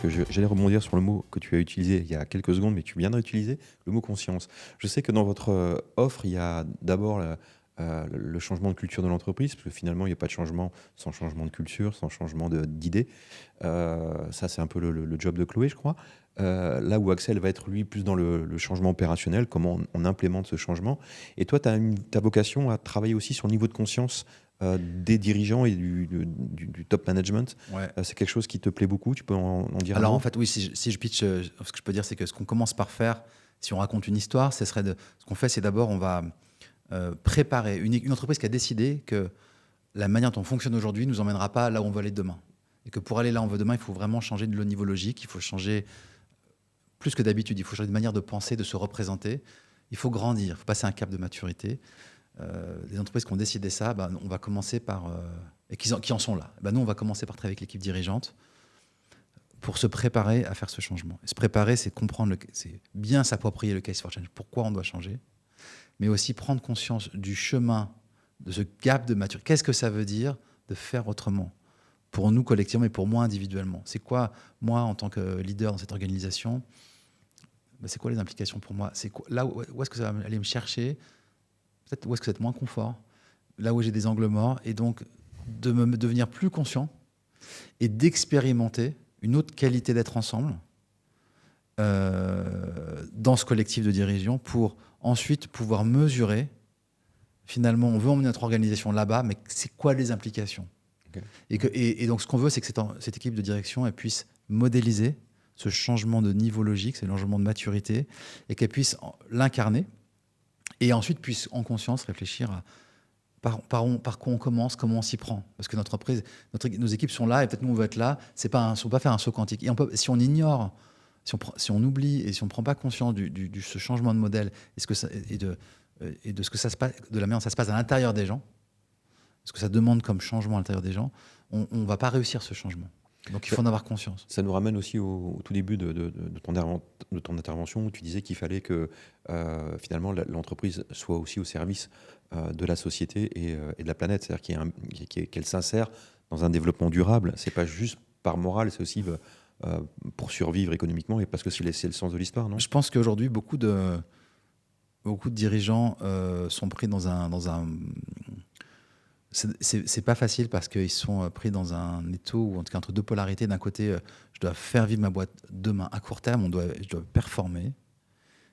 que j'allais rebondir sur le mot que tu as utilisé il y a quelques secondes, mais tu viens de réutiliser le mot conscience. Je sais que dans votre offre, il y a d'abord le changement de culture de l'entreprise, parce que finalement, il n'y a pas de changement sans changement de culture, sans changement d'idée. Ça, c'est un peu le job de Chloé, je crois. Là où Axel va être, lui, plus dans le changement opérationnel, comment on implémente ce changement. Et toi, tu as vocation à travailler aussi sur le niveau de conscience des dirigeants et du top management. Ouais. C'est quelque chose qui te plaît beaucoup, tu peux en dire un Alors mot? en fait, oui, si je pitch, ce que je peux dire, c'est que ce qu'on commence par faire, si on raconte une histoire, ce qu'on fait, c'est d'abord, on va préparer une entreprise qui a décidé que la manière dont on fonctionne aujourd'hui ne nous emmènera pas là où on veut aller demain. Et que pour aller là où on veut demain, il faut vraiment changer de niveau logique, il faut changer plus que d'habitude, il faut changer de manière de penser, de se représenter. Il faut grandir, il faut passer un cap de maturité. Les entreprises qui ont décidé ça, on va commencer par... et qui en sont là. Nous, on va commencer par travailler avec l'équipe dirigeante pour se préparer à faire ce changement. Et se préparer, c'est comprendre, c'est bien s'approprier le case for change, pourquoi on doit changer, mais aussi prendre conscience du chemin, de ce gap de maturité. Qu'est-ce que ça veut dire de faire autrement pour nous collectivement et pour moi individuellement? C'est quoi, moi, en tant que leader dans cette organisation, c'est quoi les implications pour moi? C'est quoi, là où est-ce que ça va aller me chercher? Peut-être où est-ce que ça va être moins confort? Là où j'ai des angles morts. Et donc, de devenir plus conscient et d'expérimenter une autre qualité d'être ensemble dans ce collectif de dirigeants pour ensuite pouvoir mesurer, finalement, on veut emmener notre organisation là-bas, mais c'est quoi les implications? Okay. Et donc, ce qu'on veut, c'est que cette équipe de direction elle puisse modéliser ce changement de niveau logique, ce changement de maturité, et qu'elle puisse l'incarner, et ensuite puisse, en conscience, réfléchir à par quoi on commence, comment on s'y prend. Parce que nos équipes sont là, et peut-être nous, on va être là. On ne va pas faire un saut quantique. Et si on ignore, si on oublie, et si on ne prend pas conscience de ce changement de modèle, et de ce que ça se passe, de la manière dont ça se passe à l'intérieur des gens, ce que ça demande comme changement à l'intérieur des gens, on ne va pas réussir ce changement. Donc il faut en avoir conscience. Ça nous ramène aussi au tout début de ton intervention, où tu disais qu'il fallait que finalement l'entreprise soit aussi au service de la société et de la planète, c'est-à-dire qu'elle s'insère dans un développement durable. C'est pas juste par morale, c'est aussi pour survivre économiquement et parce que c'est le sens de l'histoire, non? Je pense qu'aujourd'hui, beaucoup de dirigeants sont pris dans un c'est pas facile parce qu'ils sont pris dans un étau, ou en tout cas entre deux polarités. D'un côté, je dois faire vivre ma boîte demain. À court terme, je dois performer.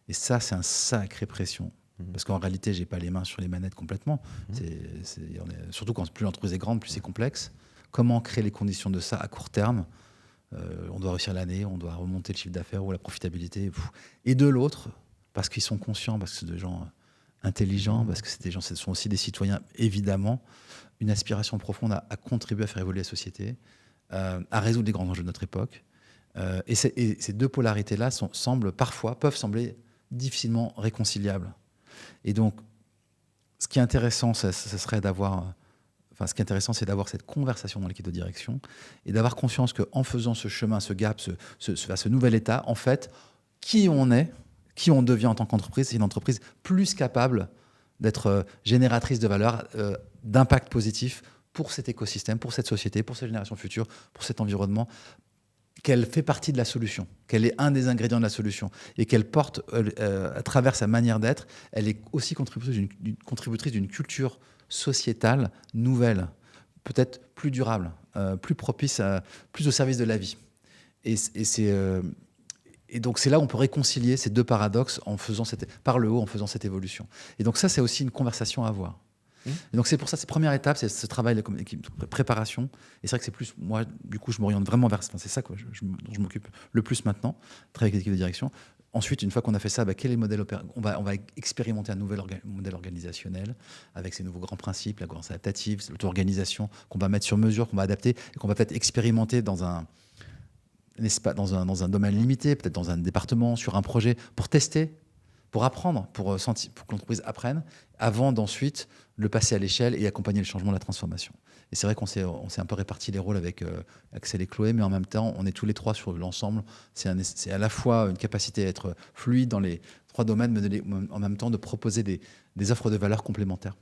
Et ça, c'est un sacré pression. Parce qu'en réalité, j'ai pas les mains sur les manettes complètement. Surtout quand plus l'entreprise est grande, plus c'est complexe. Comment créer les conditions de ça à court terme? On doit réussir l'année, on doit remonter le chiffre d'affaires ou la profitabilité. Et de l'autre, parce qu'ils sont conscients, parce que c'est des gens intelligents, parce que ce sont aussi des citoyens, évidemment, une aspiration profonde à contribuer à faire évoluer la société, à résoudre les grands enjeux de notre époque. Et ces deux polarités-là peuvent sembler difficilement réconciliables. Et donc, ce qui est intéressant, ce serait d'avoir... ce qui est intéressant, c'est d'avoir cette conversation dans l'équipe de direction et d'avoir conscience qu'en faisant ce chemin, ce gap, ce nouvel état, en fait, qui on est, qui on devient en tant qu'entreprise, c'est une entreprise plus capable d'être génératrice de valeur, d'impact positif pour cet écosystème, pour cette société, pour ces générations futures, pour cet environnement, qu'elle fait partie de la solution, qu'elle est un des ingrédients de la solution et qu'elle porte, à travers sa manière d'être, elle est aussi contributrice d'une culture sociétale nouvelle, peut-être plus durable, plus propice, plus au service de la vie. Et donc c'est là où on peut réconcilier ces deux paradoxes par le haut, en faisant cette évolution. Et donc ça, c'est aussi une conversation à avoir. Et donc c'est pour ça, cette première étape, c'est ce travail de préparation. Et c'est vrai que c'est plus, moi, du coup, je m'oriente vraiment vers ça. C'est ça dont je m'occupe le plus maintenant, travailler avec l'équipe de direction. Ensuite, une fois qu'on a fait ça, quel est le modèle on va expérimenter un nouvel modèle organisationnel avec ces nouveaux grands principes, la gouvernance adaptative, l'auto-organisation qu'on va mettre sur mesure, qu'on va adapter et qu'on va peut-être expérimenter dans un domaine limité, peut-être dans un département, sur un projet, pour tester, pour apprendre, pour que l'entreprise apprenne, avant d'ensuite le passer à l'échelle et accompagner le changement, la transformation. Et c'est vrai qu'on s'est un peu réparti les rôles avec Axel et Chloé, mais en même temps, on est tous les trois sur l'ensemble. C'est à la fois une capacité à être fluide dans les trois domaines, mais en même temps de proposer des offres de valeur complémentaires.